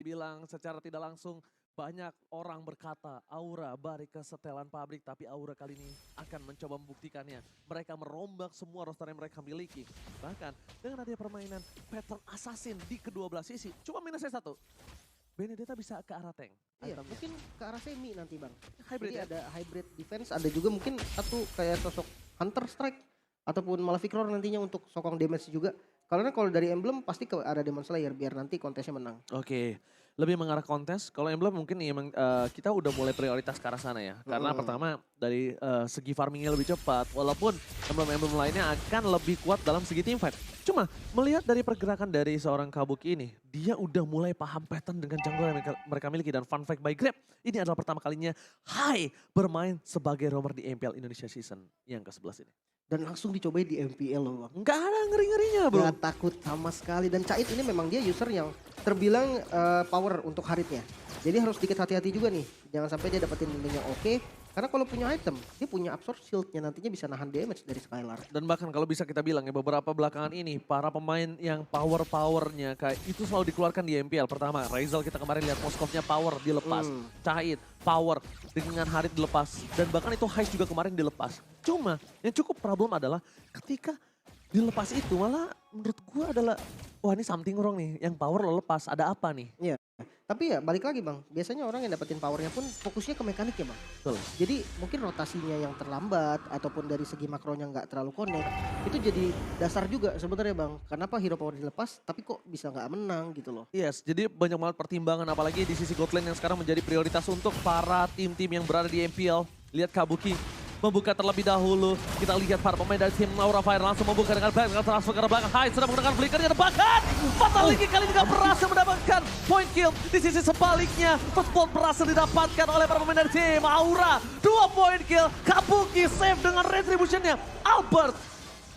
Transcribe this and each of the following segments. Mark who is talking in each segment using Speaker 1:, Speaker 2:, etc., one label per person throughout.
Speaker 1: bilang secara tidak langsung banyak orang berkata Aura balik ke setelan pabrik, tapi Aura kali ini akan mencoba membuktikannya. Mereka merombak semua roster yang mereka miliki. Bahkan dengan adanya permainan pattern assassin di kedua belah sisi, cuma minusnya satu. Benedetta bisa ke arah tank.
Speaker 2: Iya,
Speaker 1: itemnya.
Speaker 2: mungkin ke arah semi nanti bang.
Speaker 1: Hybrid
Speaker 2: Jadi
Speaker 1: ya?
Speaker 2: ada hybrid defense, ada juga mungkin satu kayak sosok Hunter Strike ataupun Malefic Roar nantinya untuk sokong damage juga. Karena kalau dari Emblem pasti ke ada Demon Slayer biar nanti kontesnya menang.
Speaker 1: Oke, lebih mengarah kontes. Kalau Emblem mungkin emang kita udah mulai prioritas ke arah sana ya. Karena pertama dari segi farmingnya lebih cepat. Walaupun emblem-emblem lainnya akan lebih kuat dalam segi teamfight. Cuma melihat dari pergerakan dari seorang Kabuki ini, dia udah mulai paham pattern dengan jungle yang mereka miliki. Dan fun fact by Grab, ini adalah pertama kalinya Hai bermain sebagai roamer di MPL Indonesia Season yang ke-11 ini.
Speaker 2: Dan langsung dicobain di MPL loh bang.
Speaker 1: Nggak ada ngeri-ngerinya bro.
Speaker 2: Gak takut sama sekali. Dan Cait ini memang dia user yang terbilang power untuk haritnya. Jadi harus sedikit hati-hati juga nih. Jangan sampai dia dapetin link yang oke. Karena kalau punya item, dia punya absorb shieldnya nantinya bisa nahan damage dari Skylar.
Speaker 1: Dan bahkan kalau bisa kita bilang ya beberapa belakangan ini para pemain yang power-powernya kayak itu selalu dikeluarkan di MPL. Pertama Rizal kita kemarin lihat Moskovnya power dilepas. Cait power dengan Harit dilepas. Dan bahkan itu Heist juga kemarin dilepas. Cuma yang cukup problem adalah ketika dilepas itu malah menurut gua adalah wah ini something wrong nih. Yang power lo lepas ada apa nih?
Speaker 2: Iya. Tapi ya balik lagi bang, biasanya orang yang dapetin powernya pun fokusnya ke mekaniknya bang.
Speaker 1: Betul.
Speaker 2: Jadi mungkin rotasinya yang terlambat ataupun dari segi makronya nggak terlalu connect. Itu jadi dasar juga sebenarnya bang. Kenapa hero power dilepas tapi kok bisa nggak menang gitu loh.
Speaker 1: Yes, jadi banyak banget pertimbangan apalagi di sisi gold lane yang sekarang menjadi prioritas untuk para tim-tim yang berada di MPL. Lihat Kabuki membuka terlebih dahulu. Kita lihat para pemain dari tim Aura Fire langsung membuka dengan baik, dengan transfer ke belakang. Hai sudah menggunakan flickernya, bahkan Fatality kali ini juga berhasil mendapatkan point kill. Di sisi sebaliknya, first blood berhasil didapatkan oleh para pemain dari tim Aura. 2 point kill, Kabuki save dengan retributionnya. Albert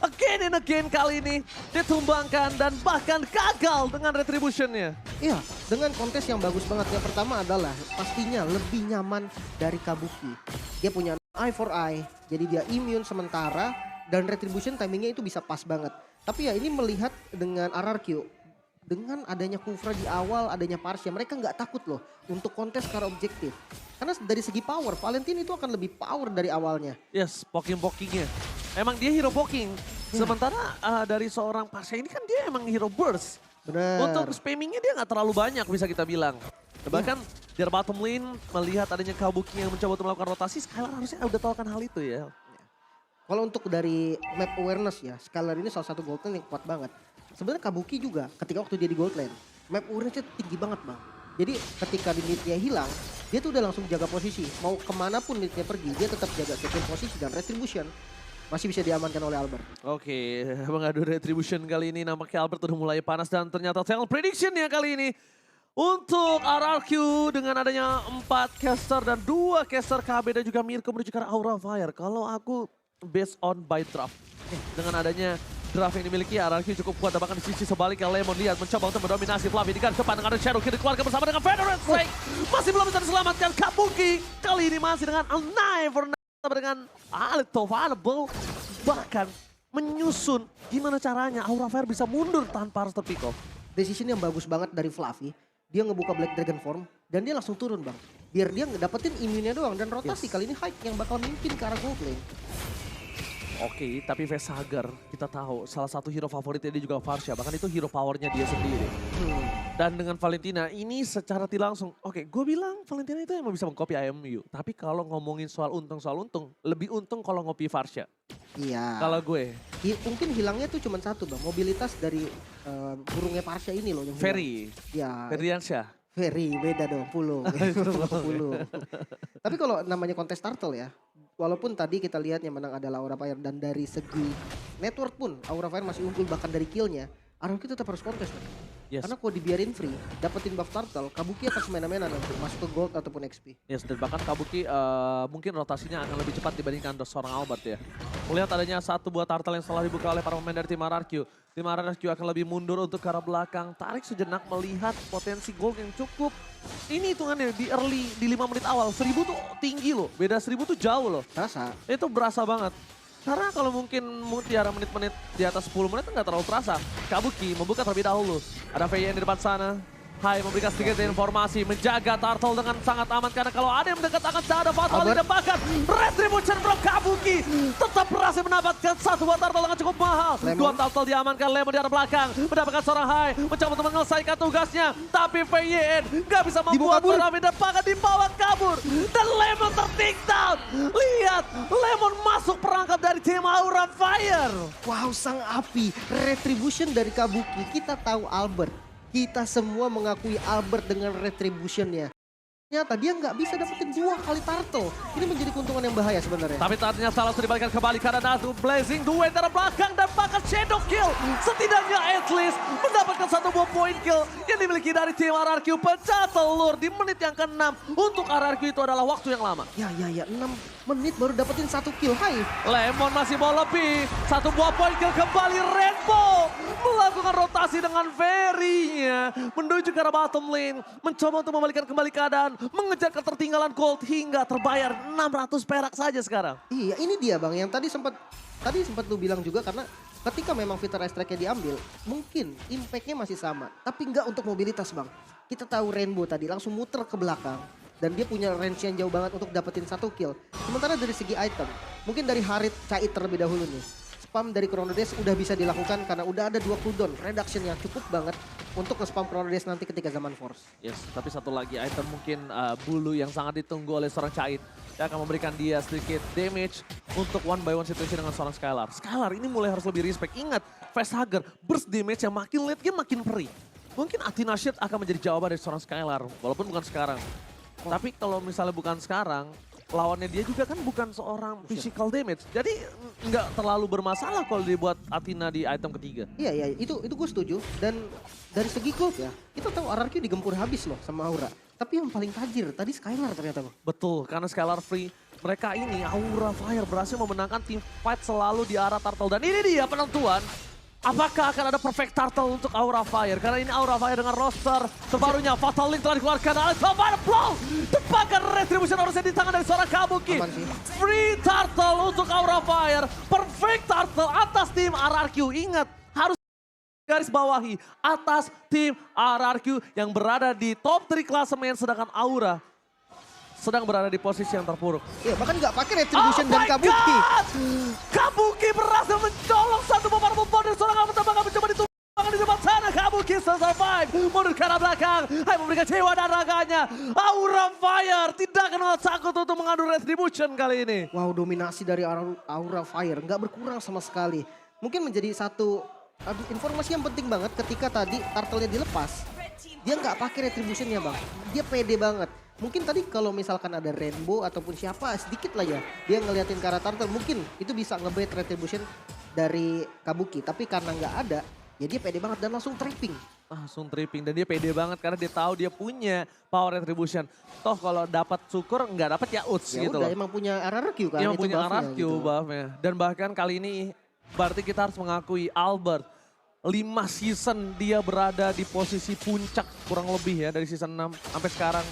Speaker 1: again and again kali ini ditumbangkan dan bahkan gagal dengan retributionnya.
Speaker 2: Iya, dengan kontes yang bagus banget. Yang pertama adalah pastinya lebih nyaman dari Kabuki. Dia punya eye for eye, jadi dia immune sementara dan retribution timingnya itu bisa pas banget. Tapi ya ini melihat dengan RRQ, dengan adanya Kufra di awal, adanya Parsha, mereka nggak takut loh untuk kontes secara objektif. Karena dari segi power, Valentine itu akan lebih power dari awalnya.
Speaker 1: Yes, poking-pokingnya. Emang dia hero poking. Sementara dari seorang Parsha ini kan dia emang hero burst.
Speaker 2: Benar.
Speaker 1: Untuk spammingnya dia nggak terlalu banyak bisa kita bilang. Bahkan di bottom lane melihat adanya Kabuki yang mencoba untuk melakukan rotasi, Skylar harusnya udah tahu kan hal itu ya.
Speaker 2: Kalau untuk dari map awareness ya, Skylar ini salah satu gold lane yang kuat banget. Sebenarnya Kabuki juga ketika waktu dia di gold lane, map awareness-nya tinggi banget bang. Jadi ketika di mid-nya hilang, dia tuh udah langsung jaga posisi. Mau kemanapun mid-nya pergi, dia tetap jaga second posisi dan retribution masih bisa diamankan oleh Albert.
Speaker 1: Oke, mengadu retribution kali ini nampaknya Albert udah mulai panas dan ternyata Tell Prediction ya kali ini. Untuk RRQ dengan adanya 4 caster dan 2 caster KB dan juga Mirko menuju ke arah Aura Fire. Kalau aku based on by draft. Dengan adanya draft yang dimiliki RRQ cukup kuat. Bahkan di sisi sebaliknya Lemon lihat mencoba untuk mendominasi Fluffy. Di garis depan dengan Shadow Kid dikeluarkan bersama dengan Veteran Strike. Masih belum bisa diselamatkan Kabuki. Kali ini masih dengan a knife for dengan little available. Bahkan menyusun gimana caranya Aura Fire bisa mundur tanpa harus terpick off.
Speaker 2: Decision yang bagus banget dari Fluffy. Dia ngebuka Black Dragon form dan dia langsung turun bang. Biar dia ngedapetin imunnya doang dan rotasi kali ini Hype yang bakal mimpin ke arah gold lane.
Speaker 1: Oke, tapi Vesagar kita tahu salah satu hero favoritnya dia juga Farsha. Bahkan itu hero powernya dia sendiri. Dan dengan Valentina ini secara tidak langsung. Oke, gue bilang Valentina itu emang bisa mengcopy IMU. Tapi kalau ngomongin soal untung, lebih untung kalau ngopi Farsha.
Speaker 2: Iya.
Speaker 1: Kalau gue.
Speaker 2: Mungkin hilangnya tuh cuma satu bang. Mobilitas dari burungnya Parsha ini loh yang hilang.
Speaker 1: Ferry.
Speaker 2: Ya.
Speaker 1: Ferryansyah.
Speaker 2: Ferry, beda dong. Pulung. Pulung. Tapi kalau namanya kontes turtle ya. Walaupun tadi kita lihat yang menang adalah Aura Fire. Dan dari segi network pun Aura Fire masih unggul bahkan dari killnya. RRQ tetap harus kontes.
Speaker 1: Yes.
Speaker 2: Karena kalau dibiarin free, dapetin buff turtle, Kabuki akan semena-mena nanti masuk ke gold ataupun XP.
Speaker 1: Yes, dan bahkan Kabuki mungkin rotasinya akan lebih cepat dibandingkan seorang Albert ya. Melihat adanya satu buah turtle yang setelah dibuka oleh para pemain dari tim RRQ. Tim RRQ akan lebih mundur untuk ke arah belakang. Tarik sejenak melihat potensi gold yang cukup. Ini hitungannya di early, di 5 menit awal. 1000 tuh tinggi loh, beda 1000 tuh jauh loh.
Speaker 2: Terasa.
Speaker 1: Itu berasa banget. Karena kalau mungkin tiara menit-menit di atas 10 menit nggak terlalu terasa. Kabuki membuka terlebih dahulu. Ada VN di depan sana. Hai memberikan sedikit informasi, menjaga Turtle dengan sangat aman karena kalau ada yang mendekat akan ada fatal dan bahkan Retribution from Kabuki tetap berhasil mendapatkan satu buat Turtle dengan cukup mahal. Dua Turtle diamankan, Lemon di arah belakang mendapatkan seorang Hai mencoba untuk menyelesaikan tugasnya, tapi VYN nggak bisa membuat Sorami dan bahkan dibawa kabur dan Lemon tertikdown. Lihat, Lemon masuk perangkap dari tim Aura Fire.
Speaker 2: Wow, sang api, Retribution dari Kabuki. Kita tahu Albert. Kita semua mengakui Albert dengan retributionnya. Ternyata dia nggak bisa dapetin 2 kali turtle. Ini menjadi keuntungan yang bahaya sebenarnya.
Speaker 1: Tapi ternyata salah dibalikan kembali karena Natu Blazing Duet dari belakang dan bahkan Shadow Kill. Setidaknya at least mendapatkan 1 buah point kill yang dimiliki dari tim RRQ. Pecah telur di menit yang ke-6. Untuk RRQ itu adalah waktu yang lama.
Speaker 2: Ya, 6 menit baru dapetin 1 kill. Hai.
Speaker 1: Lemon masih mau lebih. 1 buah point kill kembali Rainbow. Melakukan rotasi dengan Very-nya. Menuju ke arah bottom lane. Mencoba untuk membalikan kembali keadaan. Mengejar ketertinggalan gold hingga terbayar 600 perak saja sekarang.
Speaker 2: Iya, ini dia Bang yang tadi sempat lu bilang juga karena ketika memang fitur strike-nya diambil, mungkin impact-nya masih sama, tapi nggak untuk mobilitas Bang. Kita tahu Rainbow tadi langsung muter ke belakang dan dia punya range yang jauh banget untuk dapetin 1 kill. Sementara dari segi item, mungkin dari Harit Cait terlebih dahulu nih. Spam dari Chrono Dash udah bisa dilakukan karena udah ada 2 cooldown. Reduction yang cukup banget untuk nge-spam Chrono Dash nanti ketika zaman Force.
Speaker 1: Yes, tapi satu lagi item mungkin bulu yang sangat ditunggu oleh seorang Cait. Dia akan memberikan dia sedikit damage untuk 1-by-1 situation dengan seorang Skylar. Skylar ini mulai harus lebih respect. Ingat, Facehugger burst damage yang makin late game makin perih. Mungkin Athena Shield akan menjadi jawaban dari seorang Skylar, walaupun bukan sekarang. Tapi kalau misalnya bukan sekarang, lawannya dia juga kan bukan seorang physical damage. Jadi nggak terlalu bermasalah kalau dibuat Athena di item ketiga.
Speaker 2: Iya, itu gue setuju. Dan dari segi gold ya, kita tahu RRQ digempur habis loh sama Aura. Tapi yang paling tajir tadi Skylar ternyata Bang.
Speaker 1: Betul, karena Skylar free. Mereka ini, Aura Fire berhasil memenangkan team fight selalu di arah Turtle. Dan ini dia penentuan. Apakah akan ada perfect turtle untuk Aura Fire? Karena ini Aura Fire dengan roster terbarunya. Fatal Link telah dikeluarkan oleh Fire Blow. Tepakan Retribution harusnya di tangan dari seorang Kabuki. Free turtle untuk Aura Fire. Perfect turtle atas tim RRQ. Ingat, harus garis bawahi atas tim RRQ yang berada di top 3 klasemen. Sedangkan Aura sedang berada di posisi yang terpuruk.
Speaker 2: Iya, bahkan nggak pakai Retribution dan Kabuki.
Speaker 1: Kabuki berhasil mencolong satu bombar bom dari seorang Albert Tabang mencoba ditumbangkan di depan sana. Kabuki survive, mundur ke arah belakang. Hai memberikan jiwa dan raganya. Aura Fire tidak kenal takut untuk mengadu Retribution kali ini.
Speaker 2: Wow, dominasi dari Aura Fire nggak berkurang sama sekali. Mungkin menjadi satu informasi yang penting banget ketika tadi turtle-nya dilepas. Dia nggak pakai Retribution-nya Bang. Dia pede banget. Mungkin tadi kalau misalkan ada Rainbow ataupun siapa sedikit lah ya. Dia ngeliatin ke arah turtle mungkin itu bisa nge-bait Retribution dari Kabuki. Tapi karena nggak ada ya dia pede banget dan langsung tripping.
Speaker 1: Langsung tripping dan dia pede banget karena dia tahu dia punya power Retribution. Toh kalau dapat syukur nggak dapat ya uts
Speaker 2: Ya
Speaker 1: gitu
Speaker 2: udah,
Speaker 1: loh.
Speaker 2: emang punya RRQ kan.
Speaker 1: Emang
Speaker 2: itu
Speaker 1: punya
Speaker 2: buff-nya
Speaker 1: RRQ
Speaker 2: gitu.
Speaker 1: buff-nya. Dan bahkan kali ini berarti kita harus mengakui Albert 5 season dia berada di posisi puncak kurang lebih ya dari season 6 sampai sekarang.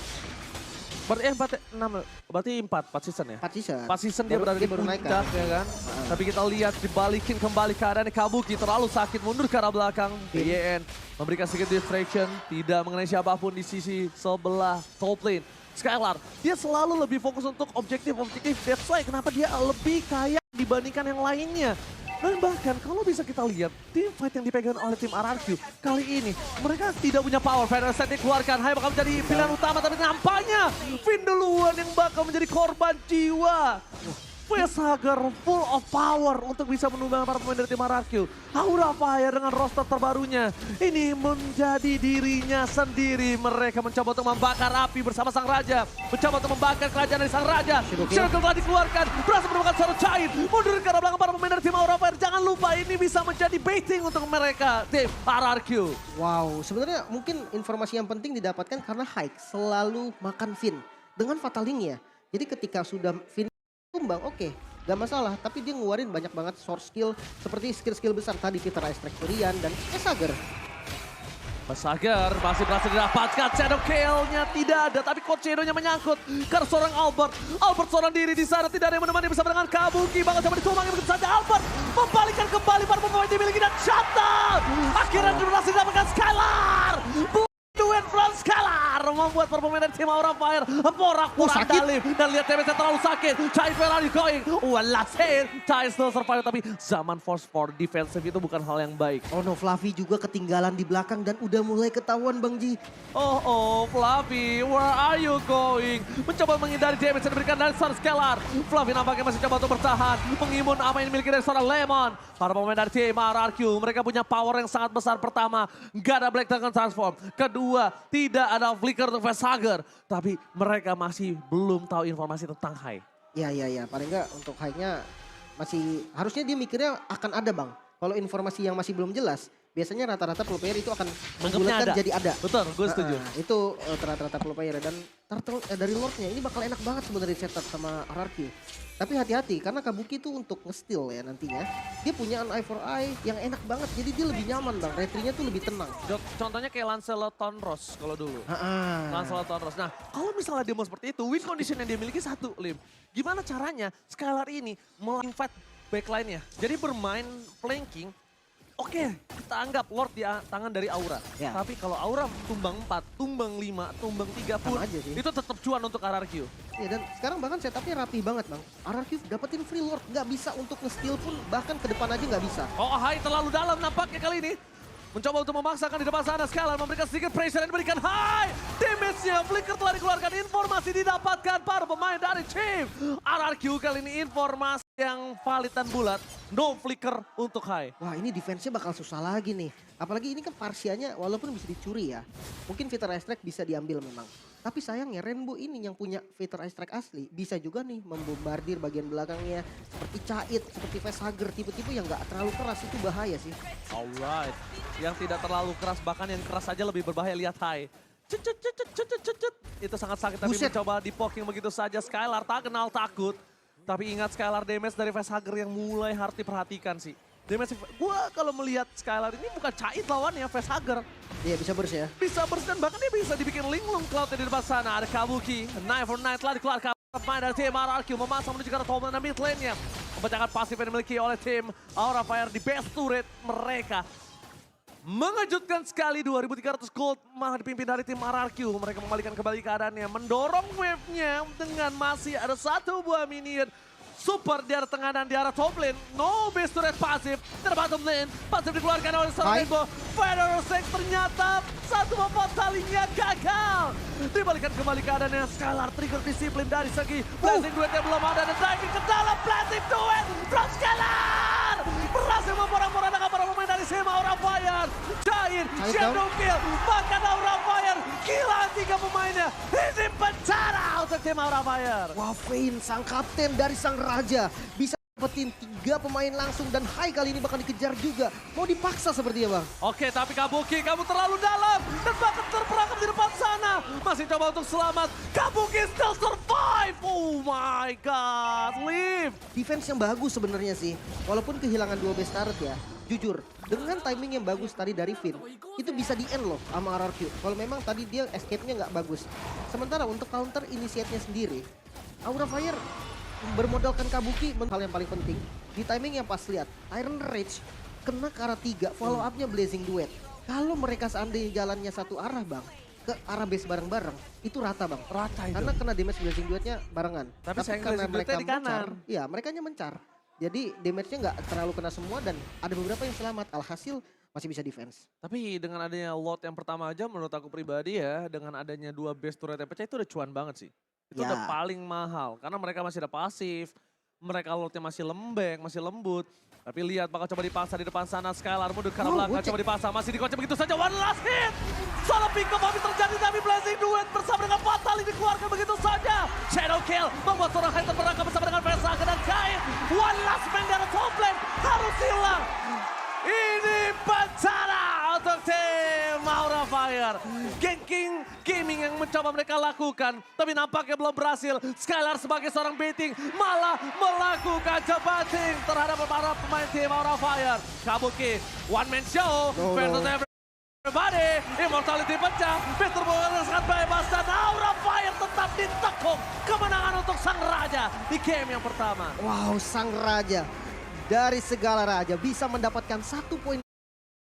Speaker 1: Berarti 4 season ya?
Speaker 2: 4 season.
Speaker 1: 4 season dia berada di puncak ya kan. Tapi kita lihat dibalikin kembali keadaan Kabuki terlalu sakit mundur ke arah belakang. BYN memberikan sedikit distraction, tidak mengenai siapapun di sisi sebelah top lane. Skylar, dia selalu lebih fokus untuk objektif. That's why kenapa dia lebih kaya dibandingkan yang lainnya. Dan bahkan kalau bisa kita lihat tim fight yang dipegang oleh tim RRQ kali ini mereka tidak punya power. Final set dikeluarkan, Hai bakal menjadi pilihan utama tapi nampaknya Finn duluan yang bakal menjadi korban jiwa. Facehugger full of power untuk bisa menumbangkan para pemain dari tim RRQ. Aura Fire dengan roster terbarunya. Ini menjadi dirinya sendiri. Mereka mencoba untuk membakar api bersama sang raja. Mencoba untuk membakar kerajaan dari sang raja. Circle telah dikeluarkan. Berhasil menemukan seorang Cait. Mundur ke arah belakang para pemain dari tim Aura Fire. Jangan lupa ini bisa menjadi baiting untuk mereka. Tim RRQ.
Speaker 2: Wow, sebenarnya mungkin informasi yang penting didapatkan karena Haik selalu makan Finn. Dengan Fatalingnya. Jadi ketika sudah Finn tumbang, oke, gak masalah. Tapi dia ngeluarin banyak banget source skill. Seperti skill-skill besar tadi, Fitur Strike Durian dan Facehugger.
Speaker 1: Facehugger masih berhasil didapatkan. Shadow Kill-nya tidak ada. Tapi Coach Shadow-nya menyangkut. Karena seorang Albert. Albert seorang diri di sana. Tidak ada yang menemani bersama dengan Kabuki. Bakal coba ditumbangi begitu saja. Albert membalikkan kembali para pemain dimiliki dan shutdown. Akhirnya berhasil didapatkan Skylar. Duet Duet from Scalar membuat performa dari tim Aura Fire porak-porak dalim. Dan lihat damage-nya terlalu sakit. Chai where are you going? Last hit. Chai still survive tapi zaman force for defensive itu bukan hal yang baik.
Speaker 2: Oh no, Fluffy juga ketinggalan di belakang dan udah mulai ketahuan Bang Ji.
Speaker 1: Oh, Fluffy, where are you going? Mencoba menghindari damage yang diberikan dari seorang Scalar. Fluffy nampaknya masih coba untuk bertahan. Mengimun apa yang dimiliki dari seorang Lemon. Para pemain dari tim RRQ, mereka punya power yang sangat besar. Pertama, nggak ada Black Dragon Transform. Kedua, tidak ada Flicker untuk Facehugger. Tapi mereka masih belum tahu informasi tentang Hai.
Speaker 2: Ya. Paling nggak untuk high-nya masih harusnya dia mikirnya akan ada Bang. Kalau informasi yang masih belum jelas, biasanya rata-rata pro player itu akan membulatkan jadi ada.
Speaker 1: Betul, gue setuju.
Speaker 2: Itu rata-rata pro player dan dari Lordnya ini bakal enak banget sebenarnya setup sama RRQ. Tapi hati-hati karena Kabuki itu untuk nge-steal ya nantinya. Dia punya an eye for eye yang enak banget jadi dia lebih nyaman Bang. Retry-nya tuh lebih tenang.
Speaker 1: Contohnya kayak Lancelot Tonros kalau dulu. Lancelot Tonros. Nah kalau misalnya dia mau seperti itu, win condition yang dia miliki satu, Lim. Gimana caranya Scalar ini invite backline-nya. Jadi bermain flanking. Oke, kita anggap Lord di tangan dari Aura.
Speaker 2: Ya.
Speaker 1: Tapi kalau Aura tumbang 4, tumbang 5, tumbang 3 pun
Speaker 2: aja sih.
Speaker 1: itu tetap cuan untuk RRQ.
Speaker 2: Ya dan sekarang bahkan setupnya rapi banget Bang. RRQ dapetin free Lord, nggak bisa untuk nge-steal pun bahkan ke depan aja nggak bisa.
Speaker 1: Oh, Hai terlalu dalam nampaknya kali ini. Mencoba untuk memaksakan di depan sana, Scalar memberikan sedikit pressure dan diberikan Hai. Damage-nya, Flicker telah dikeluarkan, informasi didapatkan para pemain dari tim RRQ. Kali ini informasi yang valid dan bulat, no Flicker untuk Hai.
Speaker 2: Wah ini defense-nya bakal susah lagi nih. Apalagi ini kan Parsianya walaupun bisa dicuri ya. Mungkin Fitter Ice Strike bisa diambil memang. Tapi sayangnya Rainbow ini yang punya Fitter Ice Strike asli bisa juga nih membombardir bagian belakangnya. Seperti Cait, seperti Facehugger, tipe-tipe yang gak terlalu keras itu bahaya sih.
Speaker 1: Alright, yang tidak terlalu keras bahkan yang keras saja lebih berbahaya, lihat Hai. Cut. Itu sangat sakit tapi
Speaker 2: Buset.
Speaker 1: mencoba di-poking begitu saja. Scalar tak kenal takut. Tapi ingat Scalar damage dari Facehugger yang mulai harus diperhatikan sih. Damage, gua kalau melihat Scalar ini bukan Cait lawannya, Facehugger.
Speaker 2: Iya bisa burst ya.
Speaker 1: Bisa burst dan bahkan dia bisa dibikin linglung Cloud di depan sana. Ada Kabuki, Knife for Night telah dikeluarkan. Pemain dari tim RRQ memasang menuju ke arah top lane dan mid lane-nya. Pemecahkan pasif yang dimiliki oleh tim Aura Fire di best turret mereka. Mengejutkan sekali 2.300 gold malah dipimpin dari tim RRQ. Mereka membalikan kembali keadaannya, mendorong wave-nya dengan masih ada satu buah minion. Super di arah tengah dan di arah top lane. No base turret pasif. Di bottom lane. Pasif dikeluarkan oleh seorang Rainbow. Federal Sex ternyata satu bobot talinya gagal. Dibalikan kembali keadaannya. Scalar trigger disiplin dari segi Blazing Duet yang belum ada. Dan diving ke dalam Blazing Duet from Scalar. Berhasil memporak-porandakan para pemain dari Sema Aura Fire. Giant, Shadow Kill. Bahkan Aura Fire. Gila 3 pemainnya. Ini pencara untuk tim Aura Fire.
Speaker 2: Wah Vayne sang kapten dari sang raja bisa dapetin 3 pemain langsung dan Hai kali ini bakal dikejar juga. Mau dipaksa sepertinya Bang.
Speaker 1: Oke, tapi Kabuki, kamu terlalu dalam. Dan bahkan terperangkap di depan sana. Masih coba untuk selamat. Kabuki still survive. Oh my god, leave.
Speaker 2: Defense yang bagus sebenarnya sih. Walaupun kehilangan 2 base turret ya. Jujur, dengan timing yang bagus tadi dari Vin, itu bisa di-end loh sama RRQ. Kalau memang tadi dia escape-nya nggak bagus. Sementara untuk counter initiate-nya sendiri, Aura Fire bermodalkan Kabuki, hal yang paling penting. Di timing yang pas lihat, Iron Rage kena ke arah 3, follow up-nya Blazing Duet. Kalau mereka seandainya jalannya satu arah Bang, ke arah base bareng-bareng, itu rata Bang.
Speaker 1: Rata itu.
Speaker 2: Karena kena damage Blazing Duet-nya barengan.
Speaker 1: Tapi sayang Blazing Duet-nya di kanan.
Speaker 2: Iya, mereka mencar. Jadi damage-nya nggak terlalu kena semua dan ada beberapa yang selamat. Alhasil masih bisa defense.
Speaker 1: Tapi dengan adanya lot yang pertama aja menurut aku pribadi ya, dengan adanya 2 base turret yang pecah itu udah cuan banget sih. Itu
Speaker 2: Ya.
Speaker 1: udah paling mahal karena mereka masih ada pasif, mereka lotnya masih lembek, masih lembut. Tapi lihat bakal coba dipaksa di depan sana, Scalar mundur ke arah belakang, coba dipaksa, masih dikocok begitu saja, one last hit! Salah pick up habis terjadi tapi Blazing Duet bersama dengan Fatali dikeluarkan begitu saja. Shadow Kill membuat seorang Hai terperangkap bersama dengan Facehugger dan Giant. One last man dari top lane harus hilang. Ini bencana untuk tim Aura Fire. Ganking gaming yang mencoba mereka lakukan. Tapi nampaknya belum berhasil. Scalar sebagai seorang baiting malah melakukan jebating terhadap para pemain tim Aura Fire. Kabuki, one man show. Versus everybody. Immortality pecah. Peter Bowen sangat bebas dan Aura Fire tetap ditekuk. Kemenangan untuk sang raja di game yang pertama.
Speaker 2: Wow, sang raja dari segala raja bisa mendapatkan 1 poin